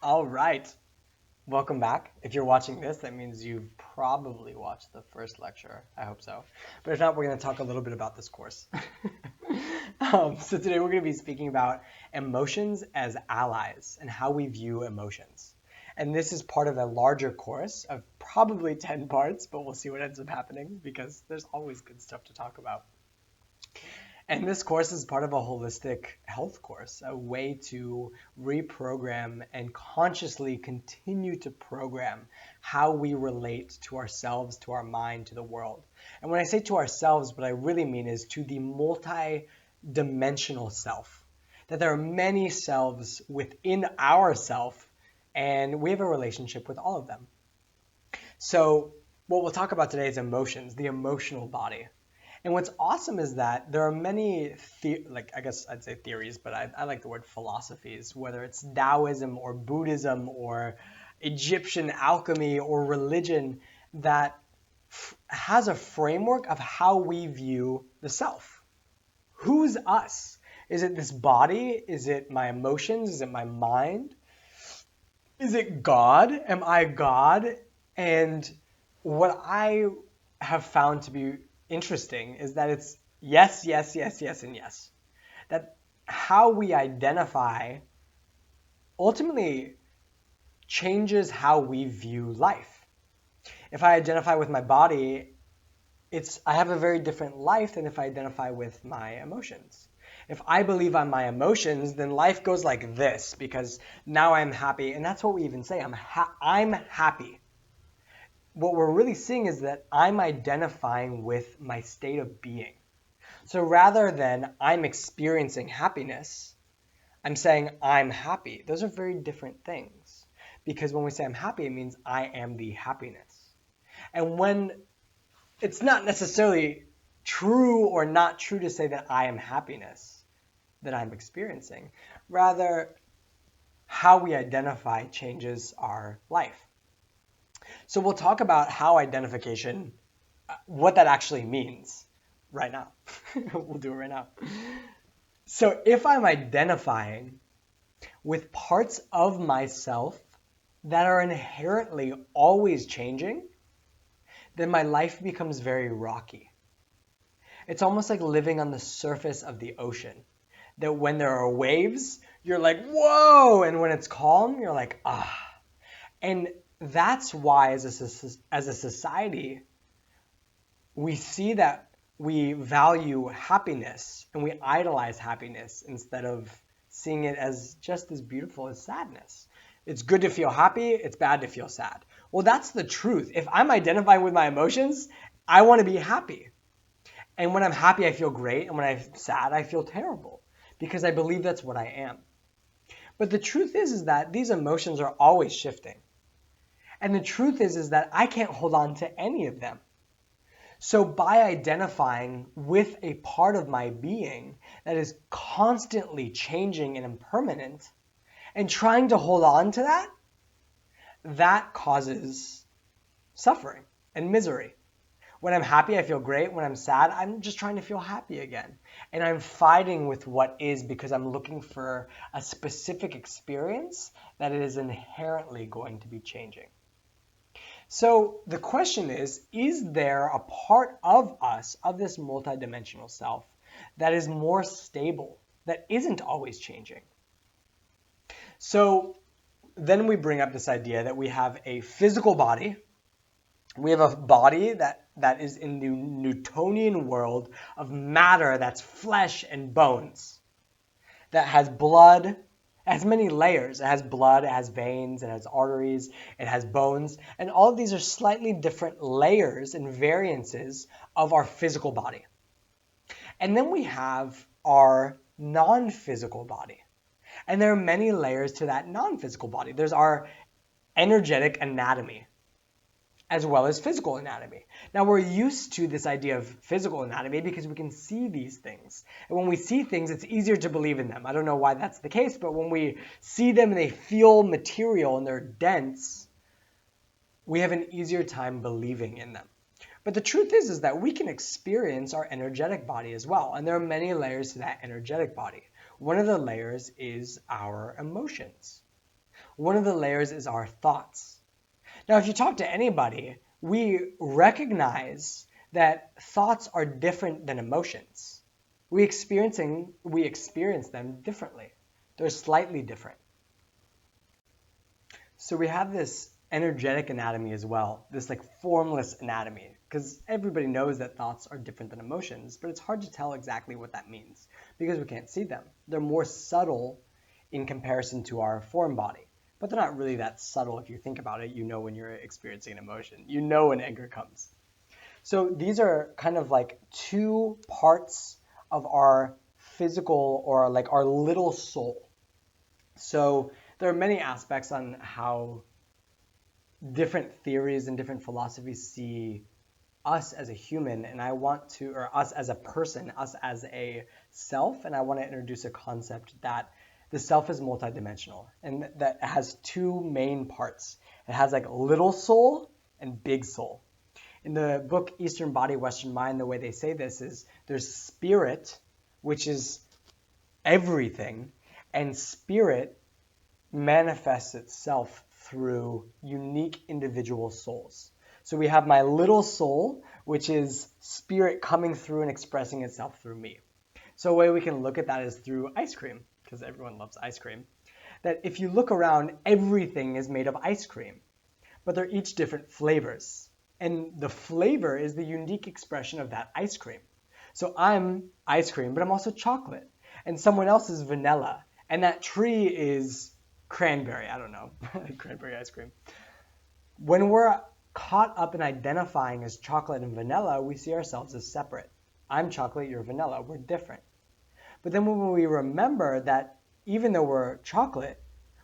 All right. Welcome back. If you're watching this, that means you've probably watched the first lecture. I hope so. But if not, we're going to talk a little bit about this course. So today we're going to be speaking about emotions as allies and how we view emotions. And this is part of a larger course of probably 10 parts, but we'll see what ends up happening because there's always good stuff to talk about. And this course is part of a holistic health course, a way to reprogram and consciously continue to program how we relate to ourselves, to our mind, to the world. And when I say to ourselves, what I really mean is to the multi-dimensional self, that there are many selves within our self, and we have a relationship with all of them. So what we'll talk about today is emotions, the emotional body. And what's awesome is that there are many, I guess I'd say theories, but I like the word philosophies, whether it's Taoism or Buddhism or Egyptian alchemy or religion that has a framework of how we view the self. Who's us? Is it this body? Is it my emotions? Is it my mind? Is it God? Am I God? And what I have found to be interesting is that it's yes, yes, yes, yes, and yes. That how we identify ultimately changes how we view life. If I identify with my body, I have a very different life than if I identify with my emotions. If I believe I'm my emotions, then life goes like this because now I'm happy. And that's what we even say. I'm happy. What we're really seeing is that I'm identifying with my state of being. So rather than I'm experiencing happiness, I'm saying I'm happy. Those are very different things. Because when we say I'm happy, it means I am the happiness. And when it's not necessarily true or not true to say that I am happiness that I'm experiencing, rather how we identify changes our life. So we'll talk about how identification, what that actually means right now. We'll do it right now. So if I'm identifying with parts of myself that are inherently always changing, then my life becomes very rocky. It's almost like living on the surface of the ocean. That when there are waves, you're like, whoa! And when it's calm, you're like, ah. And that's why as a society, we see that we value happiness and we idolize happiness instead of seeing it as just as beautiful as sadness. It's good to feel happy, it's bad to feel sad. Well, that's the truth. If I'm identifying with my emotions, I want to be happy. And when I'm happy, I feel great. And when I'm sad, I feel terrible because I believe that's what I am. But the truth is that these emotions are always shifting. And the truth is that I can't hold on to any of them. So by identifying with a part of my being that is constantly changing and impermanent and trying to hold on to that, that causes suffering and misery. When I'm happy, I feel great. When I'm sad, I'm just trying to feel happy again. And I'm fighting with what is because I'm looking for a specific experience that it is inherently going to be changing. So the question is there a part of us, of this multidimensional self, that is more stable, that isn't always changing? So then we bring up this idea that we have a physical body. We have a body that is in the Newtonian world of matter that's flesh and bones, that has blood. It has many layers. It has blood, it has veins, it has arteries, it has bones. And all of these are slightly different layers and variances of our physical body. And then we have our non-physical body. And there are many layers to that non-physical body. There's our energetic anatomy, as well as physical anatomy. Now we're used to this idea of physical anatomy because we can see these things. And when we see things, it's easier to believe in them. I don't know why that's the case, but when we see them and they feel material and they're dense, we have an easier time believing in them. But the truth is that we can experience our energetic body as well. And there are many layers to that energetic body. One of the layers is our emotions. One of the layers is our thoughts. Now, if you talk to anybody, we recognize that thoughts are different than emotions. We experience them differently. They're slightly different. So we have this energetic anatomy as well, this like formless anatomy, because everybody knows that thoughts are different than emotions, but it's hard to tell exactly what that means because we can't see them. They're more subtle in comparison to our form body, but they're not really that subtle. If you think about it, you know when you're experiencing an emotion, you know when anger comes. So these are kind of like two parts of our physical or like our little soul. So there are many aspects on how different theories and different philosophies see us as a human, and I want to, or us as a person, us as a self, and I want to introduce a concept that the self is multidimensional and that has two main parts. It has like little soul and big soul. In the book Eastern Body, Western Mind, the way they say this is there's spirit, which is everything, and spirit manifests itself through unique individual souls. So we have my little soul, which is spirit coming through and expressing itself through me. So a way we can look at that is through ice cream, because everyone loves ice cream. That if you look around, everything is made of ice cream, but they're each different flavors. And the flavor is the unique expression of that ice cream. So I'm ice cream, but I'm also chocolate. And someone else is vanilla. And that tree is cranberry. I don't know. Cranberry ice cream. When we're caught up in identifying as chocolate and vanilla, we see ourselves as separate. I'm chocolate, you're vanilla. We're different. But then when we remember that even though we're chocolate,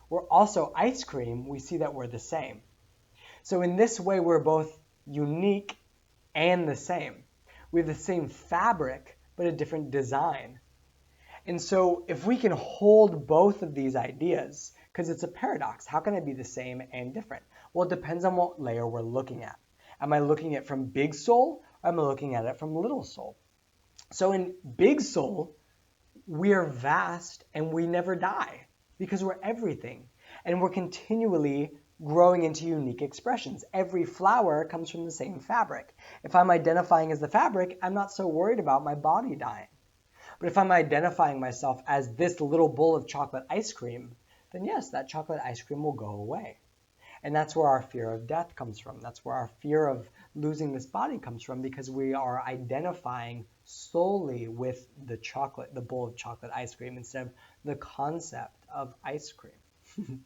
we're also ice cream, we see that we're the same. So in this way, we're both unique and the same. We have the same fabric, but a different design. And so if we can hold both of these ideas, because it's a paradox, how can it be the same and different? Well, it depends on what layer we're looking at. Am I looking at it from big soul, or am I looking at it from little soul? So in big soul, we are vast and we never die because we're everything. And we're continually growing into unique expressions. Every flower comes from the same fabric. If I'm identifying as the fabric, I'm not so worried about my body dying. But if I'm identifying myself as this little bowl of chocolate ice cream, then yes, that chocolate ice cream will go away. And that's where our fear of death comes from. That's where our fear of losing this body comes from, because we are identifying solely with the chocolate, the bowl of chocolate ice cream, instead of the concept of ice cream.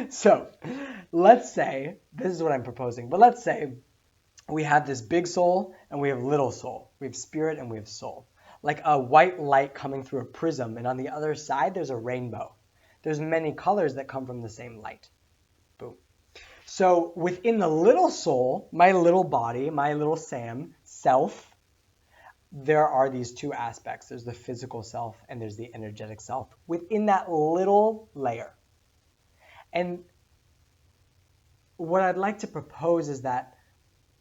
So let's say, this is what I'm proposing, but let's say we have this big soul and we have little soul. We have spirit and we have soul. Like a white light coming through a prism, and on the other side there's a rainbow. There's many colors that come from the same light. Boom. So within the little soul, my little body, my little Sam, self, there are these two aspects. There's the physical self and there's the energetic self within that little layer. And what I'd like to propose is that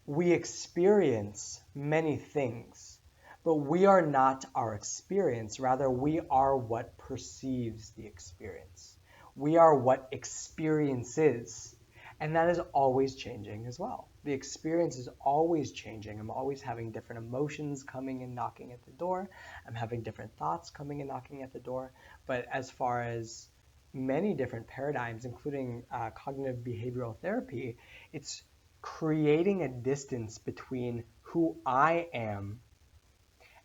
we experience many things, but we are not our experience. Rather, we are what perceives the experience. We are what experiences. And that is always changing as well. The experience is always changing. I'm always having different emotions coming and knocking at the door. I'm having different thoughts coming and knocking at the door. But as far as many different paradigms, including cognitive behavioral therapy, it's creating a distance between who I am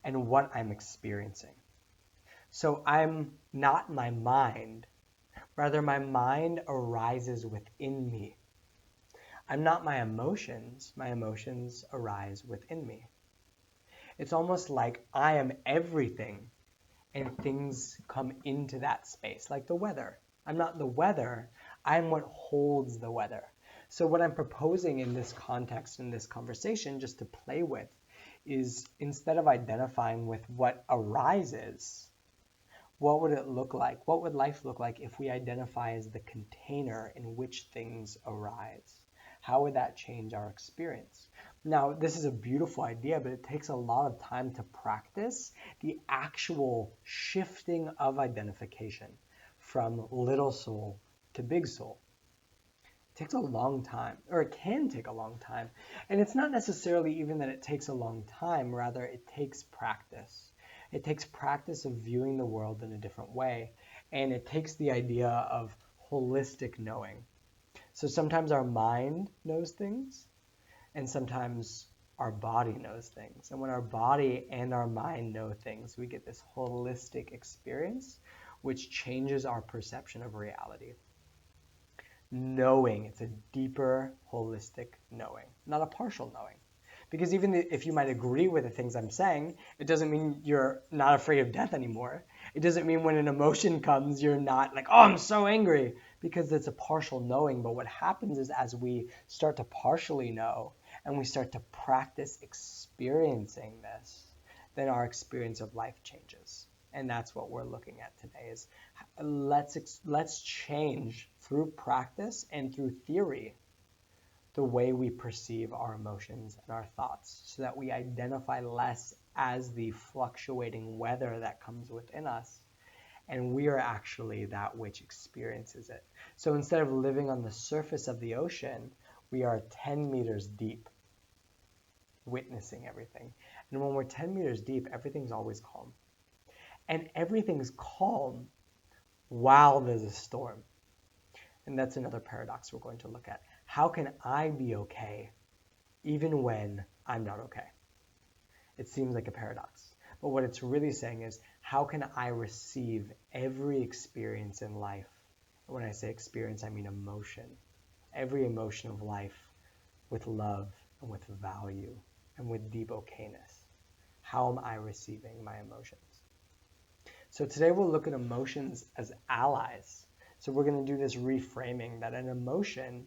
and what I'm experiencing. So I'm not my mind. Rather, my mind arises within me. I'm not my emotions arise within me. It's almost like I am everything and things come into that space, like the weather. I'm not the weather, I'm what holds the weather. So what I'm proposing in this context, in this conversation, just to play with, is instead of identifying with what arises, what would it look like? What would life look like if we identify as the container in which things arise? How would that change our experience? Now, this is a beautiful idea, but it takes a lot of time to practice the actual shifting of identification from little soul to big soul. It takes a long time, or it can take a long time. And it's not necessarily even that it takes a long time, rather, it takes practice. It takes practice of viewing the world in a different way. And it takes the idea of holistic knowing. So sometimes our mind knows things, and sometimes our body knows things. And when our body and our mind know things, we get this holistic experience, which changes our perception of reality. Knowing, it's a deeper, holistic knowing, not a partial knowing. Because even if you might agree with the things I'm saying, it doesn't mean you're not afraid of death anymore. It doesn't mean when an emotion comes, you're not like, oh, I'm so angry, because it's a partial knowing. But what happens is as we start to partially know and we start to practice experiencing this, then our experience of life changes. And that's what we're looking at today is let's change through practice and through theory the way we perceive our emotions and our thoughts so that we identify less as the fluctuating weather that comes within us, and we are actually that which experiences it. So instead of living on the surface of the ocean, we are 10 meters deep, witnessing everything. And when we're 10 meters deep, everything's always calm. And everything's calm while there's a storm. And that's another paradox we're going to look at. How can I be okay even when I'm not okay? It seems like a paradox. But what it's really saying is, how can I receive every experience in life? And when I say experience, I mean emotion. Every emotion of life with love and with value and with deep okayness. How am I receiving my emotions? So today we'll look at emotions as allies. So we're going to do this reframing that an emotion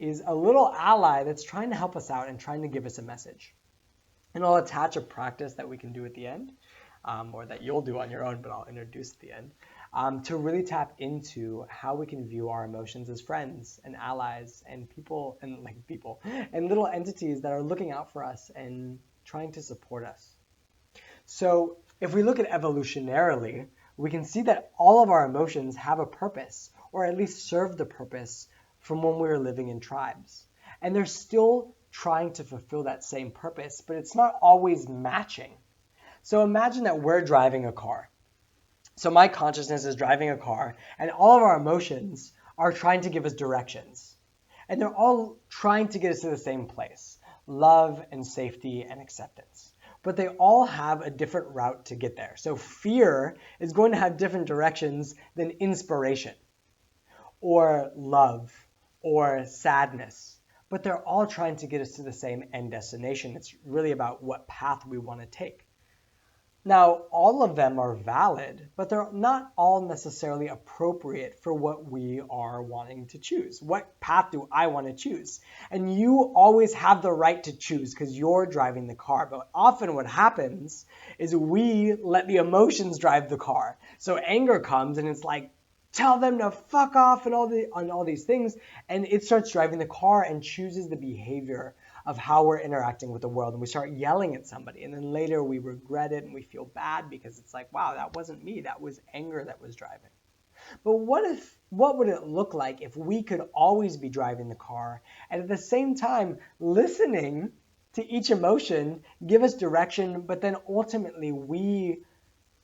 is a little ally that's trying to help us out and trying to give us a message. And I'll attach a practice that we can do at the end, or that you'll do on your own, but I'll introduce at the end, to really tap into how we can view our emotions as friends and allies and people and little entities that are looking out for us and trying to support us. So if we look at evolutionarily, we can see that all of our emotions have a purpose, or at least serve the purpose from when we were living in tribes. And they're still trying to fulfill that same purpose, but it's not always matching. So imagine that we're driving a car. So my consciousness is driving a car, and all of our emotions are trying to give us directions. And they're all trying to get us to the same place, love and safety and acceptance. But they all have a different route to get there. So fear is going to have different directions than inspiration or love or sadness. But they're all trying to get us to the same end destination. It's really about what path we want to take. Now, all of them are valid, but they're not all necessarily appropriate for what we are wanting to choose. What path do I want to choose? And you always have the right to choose because you're driving the car. But often what happens is we let the emotions drive the car. So anger comes and it's like, tell them to fuck off and all these things. And it starts driving the car and chooses the behavior of how we're interacting with the world. And we start yelling at somebody. And then later we regret it and we feel bad because it's like, wow, that wasn't me. That was anger that was driving. But what would it look like if we could always be driving the car and at the same time listening to each emotion, give us direction, but then ultimately we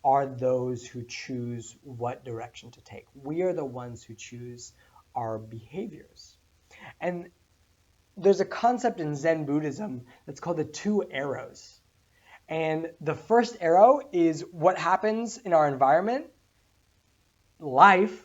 are those who choose what direction to take. We are the ones who choose our behaviors. And there's a concept in Zen Buddhism that's called the two arrows. And the first arrow is what happens in our environment, life,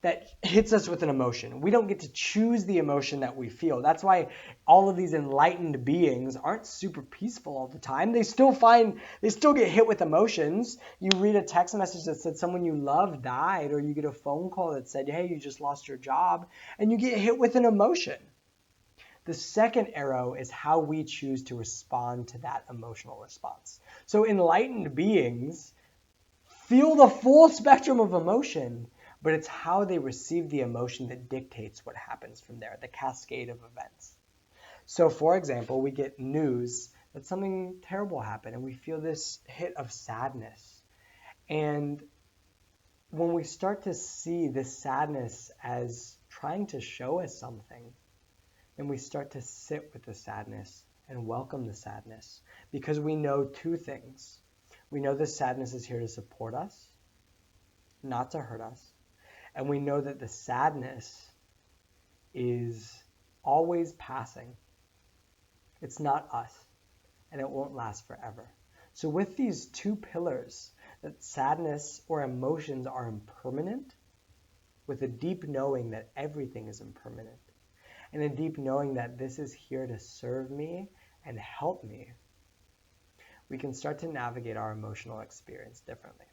that hits us with an emotion. We don't get to choose the emotion that we feel. That's why all of these enlightened beings aren't super peaceful all the time. They still get hit with emotions. You read a text message that said someone you love died, or you get a phone call that said, hey, you just lost your job, and you get hit with an emotion. The second arrow is how we choose to respond to that emotional response. So enlightened beings feel the full spectrum of emotion, but it's how they receive the emotion that dictates what happens from there, the cascade of events. So for example, we get news that something terrible happened and we feel this hit of sadness. And when we start to see this sadness as trying to show us something, then we start to sit with the sadness and welcome the sadness, because we know two things. We know the sadness is here to support us, not to hurt us. And we know that the sadness is always passing. It's not us, and it won't last forever. So with these two pillars, that sadness or emotions are impermanent, with a deep knowing that everything is impermanent, and a deep knowing that this is here to serve me and help me, we can start to navigate our emotional experience differently.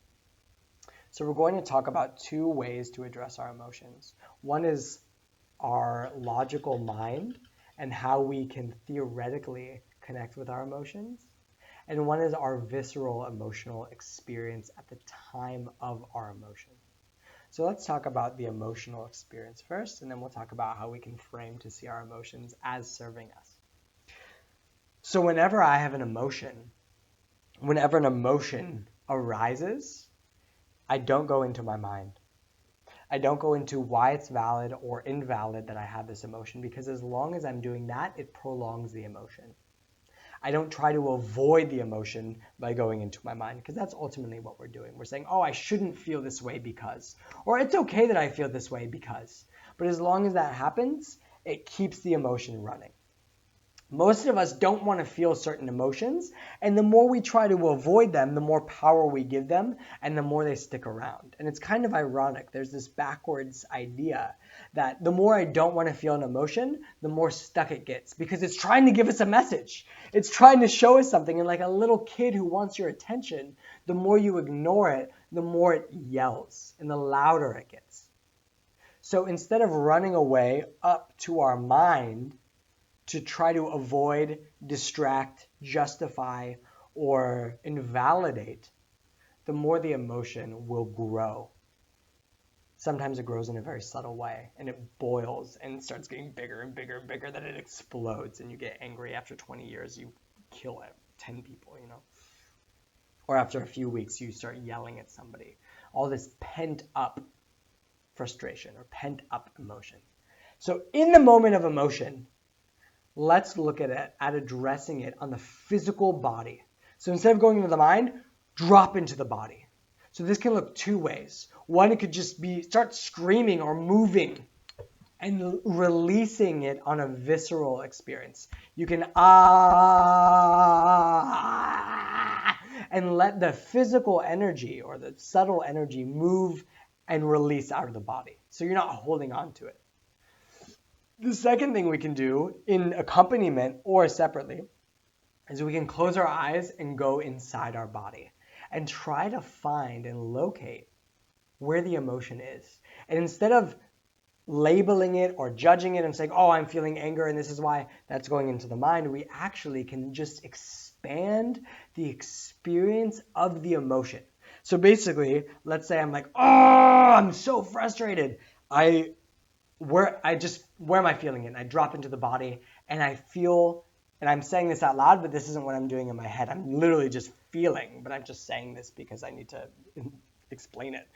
So we're going to talk about two ways to address our emotions. One is our logical mind and how we can theoretically connect with our emotions. And one is our visceral emotional experience at the time of our emotion. So let's talk about the emotional experience first, and then we'll talk about how we can frame to see our emotions as serving us. So whenever I have an emotion, whenever an emotion arises, I don't go into my mind. I don't go into why it's valid or invalid that I have this emotion, because as long as I'm doing that, it prolongs the emotion. I don't try to avoid the emotion by going into my mind, because that's ultimately what we're doing. We're saying, oh, I shouldn't feel this way because, or it's okay that I feel this way because. But as long as that happens, it keeps the emotion running. Most of us don't want to feel certain emotions, and the more we try to avoid them, the more power we give them, and the more they stick around. And it's kind of ironic. There's this backwards idea that the more I don't want to feel an emotion, the more stuck it gets, because it's trying to give us a message. It's trying to show us something, and like a little kid who wants your attention, the more you ignore it, the more it yells, and the louder it gets. So instead of running away up to our mind to try to avoid, distract, justify, or invalidate, the more the emotion will grow. Sometimes it grows in a very subtle way, and it boils and starts getting bigger and bigger and bigger, then it explodes, and you get angry. After 20 years, you kill 10 people, Or after a few weeks, you start yelling at somebody. All this pent up frustration or pent up emotion. So in the moment of emotion, let's look at it, at addressing it on the physical body. So instead of going into the mind, drop into the body. So this can look two ways. One, it could just be start screaming or moving and releasing it on a visceral experience. You can and let the physical energy or the subtle energy move and release out of the body. So you're not holding on to it. The second thing we can do in accompaniment or separately is we can close our eyes and go inside our body and try to find and locate where the emotion is. And instead of labeling it or judging it and saying, oh, I'm feeling anger and this is why, that's going into the mind, we actually can just expand the experience of the emotion. So basically, let's say I'm like, oh, I'm so frustrated. Where am I feeling it? And I drop into the body and I feel, and I'm saying this out loud, but this isn't what I'm doing in my head. I'm literally just feeling, but I'm just saying this because I need to explain it.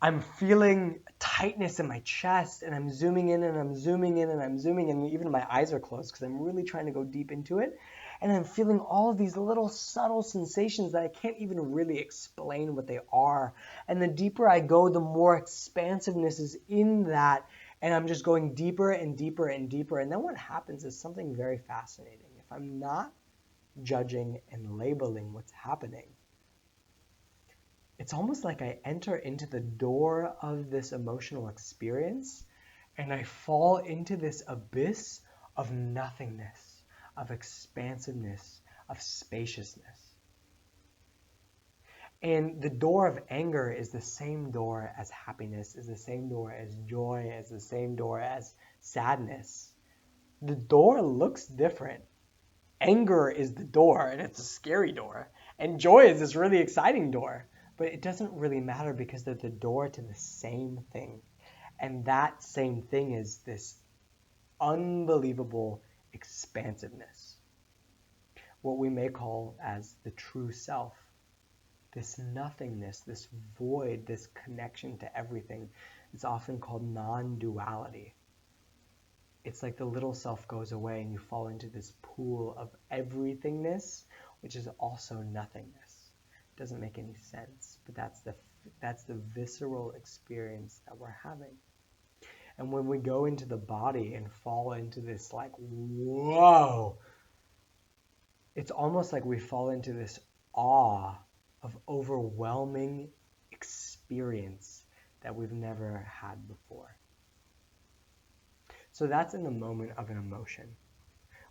I'm feeling tightness in my chest, and I'm zooming in and I'm zooming in and I'm zooming in. Even my eyes are closed because I'm really trying to go deep into it. And I'm feeling all of these little subtle sensations that I can't even really explain what they are. And the deeper I go, the more expansiveness is in that. And I'm just going deeper and deeper and deeper. And then what happens is something very fascinating. If I'm not judging and labeling what's happening, it's almost like I enter into the door of this emotional experience and I fall into this abyss of nothingness, of expansiveness, of spaciousness. And the door of anger is the same door as happiness, is the same door as joy, is the same door as sadness. The door looks different. Anger is the door, and it's a scary door. And joy is this really exciting door. But it doesn't really matter because they're the door to the same thing. And that same thing is this unbelievable expansiveness. What we may call as the true self. This nothingness, this void, this connection to everything, It's often called non-duality. It's like the little self goes away and you fall into this pool of everythingness, which is also nothingness. It doesn't make any sense, but that's the visceral experience that we're having. And when we go into the body and fall into this like, whoa, it's almost like we fall into this awe of overwhelming experience that we've never had before. So that's in the moment of an emotion.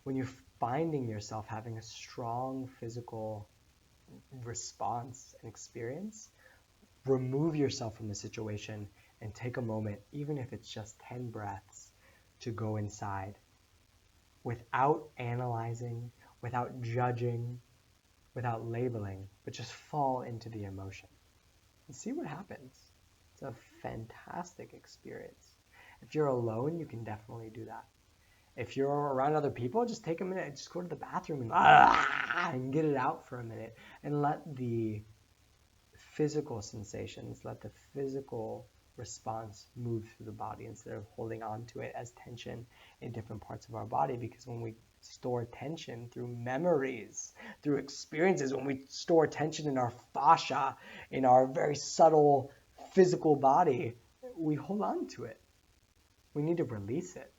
When you're finding yourself having a strong physical response and experience, remove yourself from the situation and take a moment, even if it's just 10 breaths, to go inside without analyzing, without judging, without labeling, but just fall into the emotion and see what happens. It's a fantastic experience. If you're alone, you can definitely do that. If you're around other people, just take a minute, just go to the bathroom and get it out for a minute and let the physical sensations, let the physical response move through the body instead of holding on to it as tension in different parts of our body. Because when we store tension through memories, through experiences, when we store tension in our fascia, in our very subtle physical body, we hold on to it. We need to release it.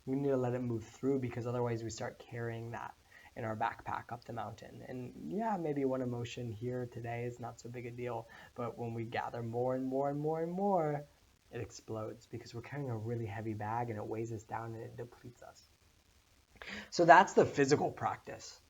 We need to let it move through, because otherwise we start carrying that in our backpack up the mountain. And yeah, maybe one emotion here today is not so big a deal, but when we gather more and more and more and more, it explodes, because we're carrying a really heavy bag and it weighs us down and it depletes us. So that's the physical practice.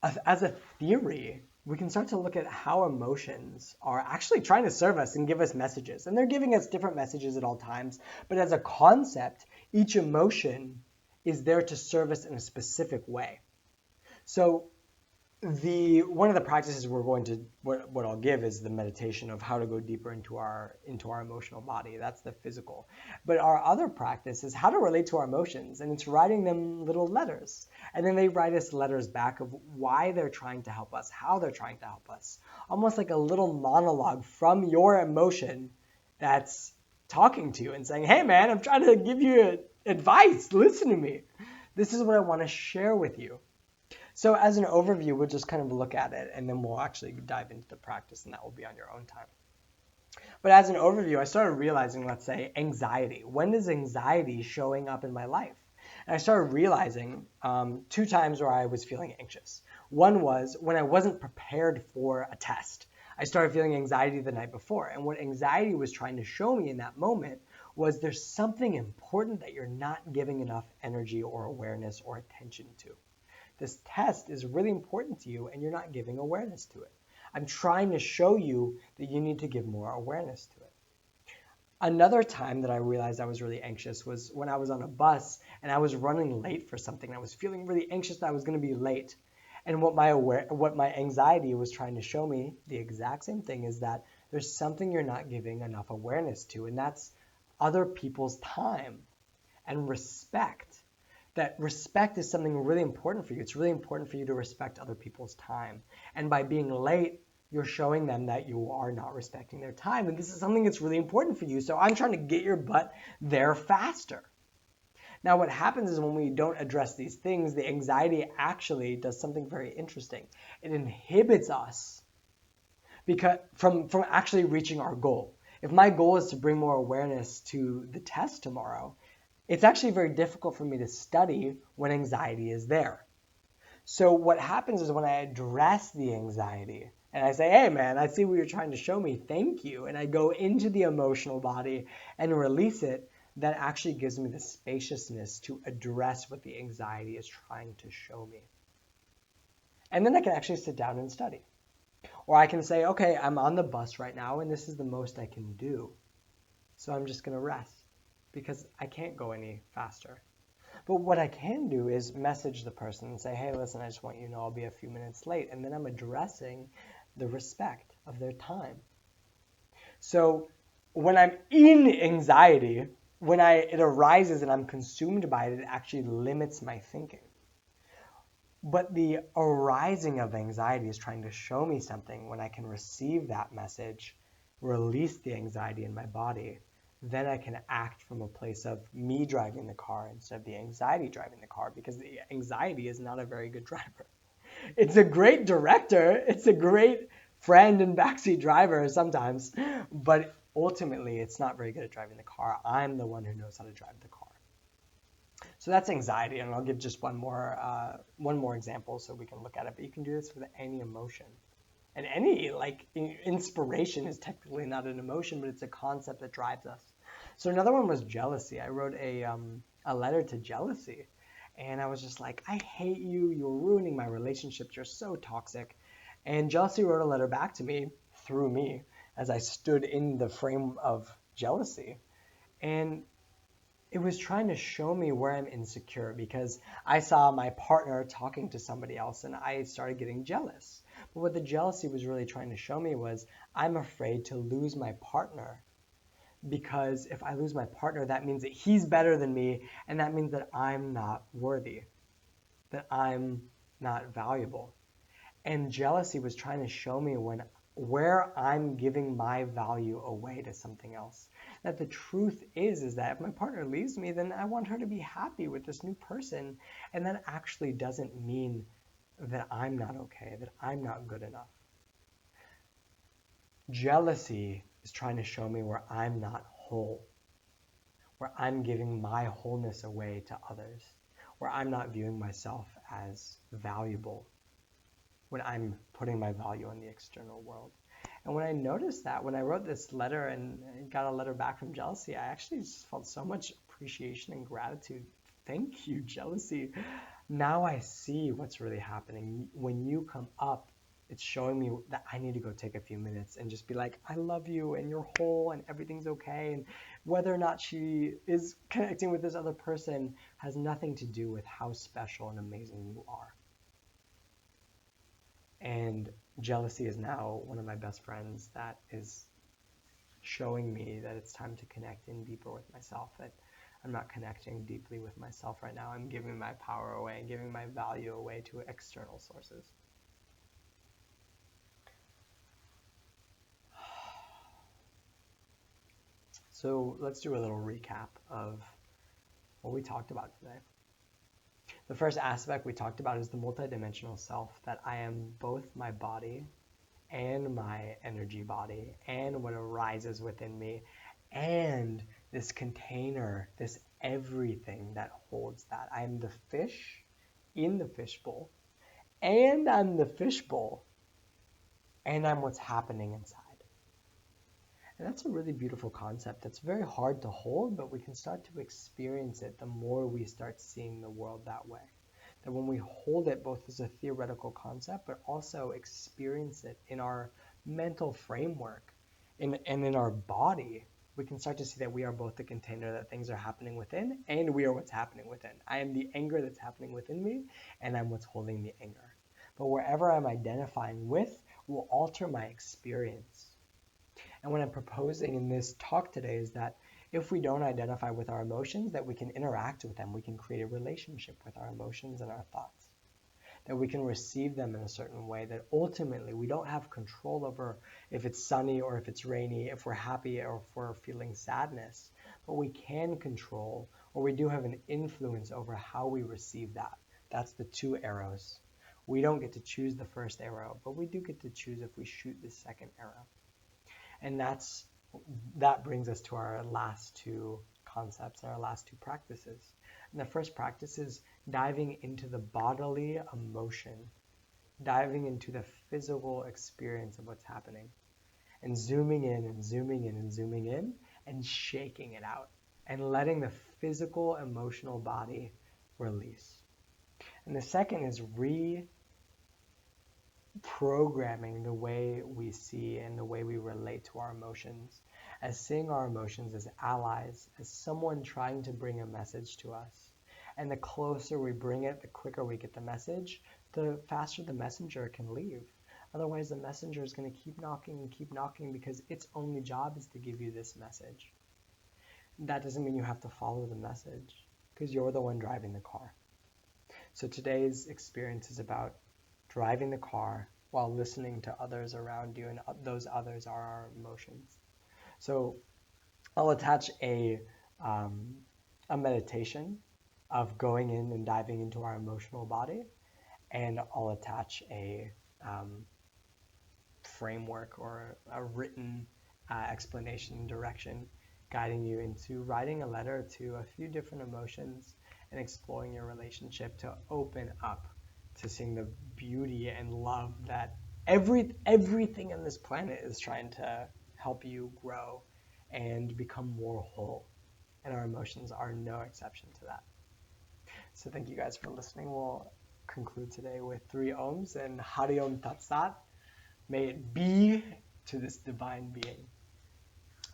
As a theory, we can start to look at how emotions are actually trying to serve us and give us messages. And they're giving us different messages at all times. But as a concept, each emotion is there to serve us in a specific way. So one of the practices we're going to, what I'll give is the meditation of how to go deeper into our emotional body. That's the physical. But our other practice is how to relate to our emotions, and it's writing them little letters. And then they write us letters back of why they're trying to help us, how they're trying to help us. Almost like a little monologue from your emotion that's talking to you and saying, hey man, I'm trying to give you advice, listen to me. This is what I want to share with you. So as an overview, we'll just kind of look at it, and then we'll actually dive into the practice, and that will be on your own time. But as an overview, I started realizing, let's say, anxiety. When is anxiety showing up in my life? And I started realizing 2 times where I was feeling anxious. One was when I wasn't prepared for a test. I started feeling anxiety the night before. And what anxiety was trying to show me in that moment was there's something important that you're not giving enough energy or awareness or attention to. This test is really important to you and you're not giving awareness to it. I'm trying to show you that you need to give more awareness to it. Another time that I realized I was really anxious was when I was on a bus and I was running late for something. I was feeling really anxious that I was going to be late. And what my anxiety was trying to show me, the exact same thing, is that there's something you're not giving enough awareness to, and that's other people's time and respect. That respect is something really important for you. It's really important for you to respect other people's time. And by being late, you're showing them that you are not respecting their time. And this is something that's really important for you. So I'm trying to get your butt there faster. Now, what happens is when we don't address these things, the anxiety actually does something very interesting. It inhibits us from actually reaching our goal. If my goal is to bring more awareness to the test tomorrow, it's actually very difficult for me to study when anxiety is there. So what happens is when I address the anxiety and I say, hey man, I see what you're trying to show me, thank you, and I go into the emotional body and release it, that actually gives me the spaciousness to address what the anxiety is trying to show me. And then I can actually sit down and study. Or I can say, okay, I'm on the bus right now and this is the most I can do. So I'm just going to rest, because I can't go any faster. But what I can do is message the person and say, hey, listen, I just want you to know I'll be a few minutes late. And then I'm addressing the respect of their time. So when I'm in anxiety, when it arises and I'm consumed by it, it actually limits my thinking. But the arising of anxiety is trying to show me something. When I can receive that message, release the anxiety in my body, then I can act from a place of me driving the car instead of the anxiety driving the car, because the anxiety is not a very good driver. It's a great director, it's a great friend and backseat driver sometimes, but ultimately it's not very good at driving the car. I'm the one who knows how to drive the car. So that's anxiety, and I'll give just one more example so we can look at it. But you can do this with any emotion, and any like inspiration is technically not an emotion, but it's a concept that drives us. So another one was jealousy. I wrote a letter to jealousy, and I was just like, I hate you. You're ruining my relationships. You're so toxic. And jealousy wrote a letter back to me through me as I stood in the frame of jealousy. And it was trying to show me where I'm insecure, because I saw my partner talking to somebody else and I started getting jealous. But what the jealousy was really trying to show me was I'm afraid to lose my partner, because if I lose my partner, that means that he's better than me, and that means that I'm not worthy, that I'm not valuable. And jealousy was trying to show me where I'm giving my value away to something else. That the truth is that if my partner leaves me, then I want her to be happy with this new person. And that actually doesn't mean that I'm not okay, that I'm not good enough. Jealousy is trying to show me where I'm not whole, where I'm giving my wholeness away to others, where I'm not viewing myself as valuable, when I'm putting my value on the external world. And when I noticed that, when I wrote this letter and got a letter back from jealousy, I actually just felt so much appreciation and gratitude. Thank you, jealousy. Now I see what's really happening. When you come up, it's showing me that I need to go take a few minutes and just be like, I love you and you're whole and everything's okay. And whether or not she is connecting with this other person has nothing to do with how special and amazing you are. And jealousy is now one of my best friends that is showing me that it's time to connect in deeper with myself, that I'm not connecting deeply with myself right now. I'm giving my power away and giving my value away to external sources. So let's do a little recap of what we talked about today. The first aspect we talked about is the multidimensional self, that I am both my body and my energy body and what arises within me and this container, this everything that holds that. I'm the fish in the fishbowl, and I'm the fishbowl, and I'm what's happening inside. And that's a really beautiful concept that's very hard to hold, but we can start to experience it the more we start seeing the world that way. That when we hold it both as a theoretical concept, but also experience it in our mental framework and in our body, we can start to see that we are both the container that things are happening within, and we are what's happening within. I am the anger that's happening within me, and I'm what's holding the anger. But wherever I'm identifying with will alter my experience. And what I'm proposing in this talk today is that if we don't identify with our emotions, that we can interact with them. We can create a relationship with our emotions and our thoughts. That we can receive them in a certain way, that ultimately we don't have control over if it's sunny or if it's rainy, if we're happy or if we're feeling sadness. But we can control, or we do have an influence over how we receive that. That's the two arrows. We don't get to choose the first arrow, but we do get to choose if we shoot the second arrow. And that brings us to our last two concepts, our last two practices. And the first practice is diving into the bodily emotion, diving into the physical experience of what's happening, and zooming in and zooming in and zooming in and shaking it out and letting the physical emotional body release. And the second is reprogramming the way we see and the way we relate to our emotions, as seeing our emotions as allies, as someone trying to bring a message to us. And the closer we bring it, the quicker we get the message, the faster the messenger can leave. Otherwise, the messenger is going to keep knocking because its only job is to give you this message. That doesn't mean you have to follow the message, because you're the one driving the car. So today's experience is about driving the car while listening to others around you, and those others are our emotions. So I'll attach um, a meditation of going in and diving into our emotional body, and I'll attach a framework or a written explanation direction guiding you into writing a letter to a few different emotions and exploring your relationship to open up to seeing the beauty and love that everything on this planet is trying to help you grow and become more whole. And our emotions are no exception to that. So thank you guys for listening. We'll conclude today with 3 ohms and Hari Om Tat Sat. May it be to this divine being.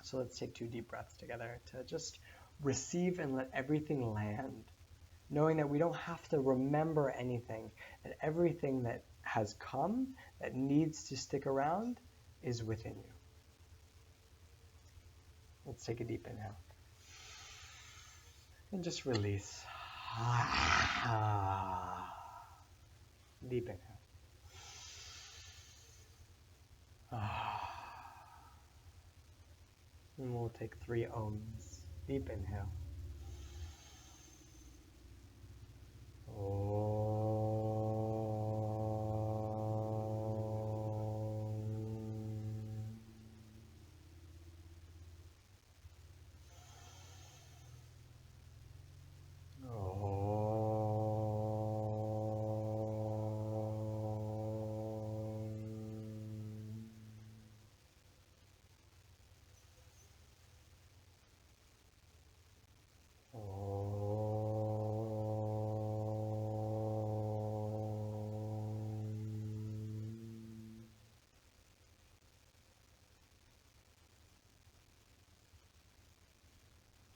So let's take 2 deep breaths together to just receive and let everything land, knowing that we don't have to remember anything, that everything that has come, that needs to stick around, is within you. Let's take a deep inhale. And just release. Deep inhale. And we'll take 3 ohms. Deep inhale.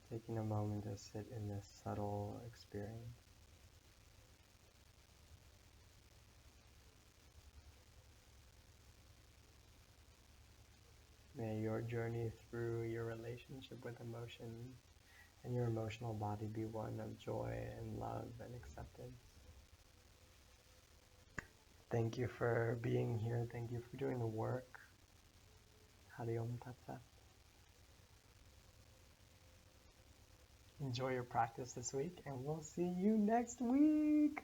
Taking a moment to sit in this subtle experience. May your journey through your relationship with emotion and your emotional body be one of joy and love and acceptance. Thank you for being here. Thank you for doing the work. Hari Om Tat Sat. Enjoy your practice this week, and we'll see you next week.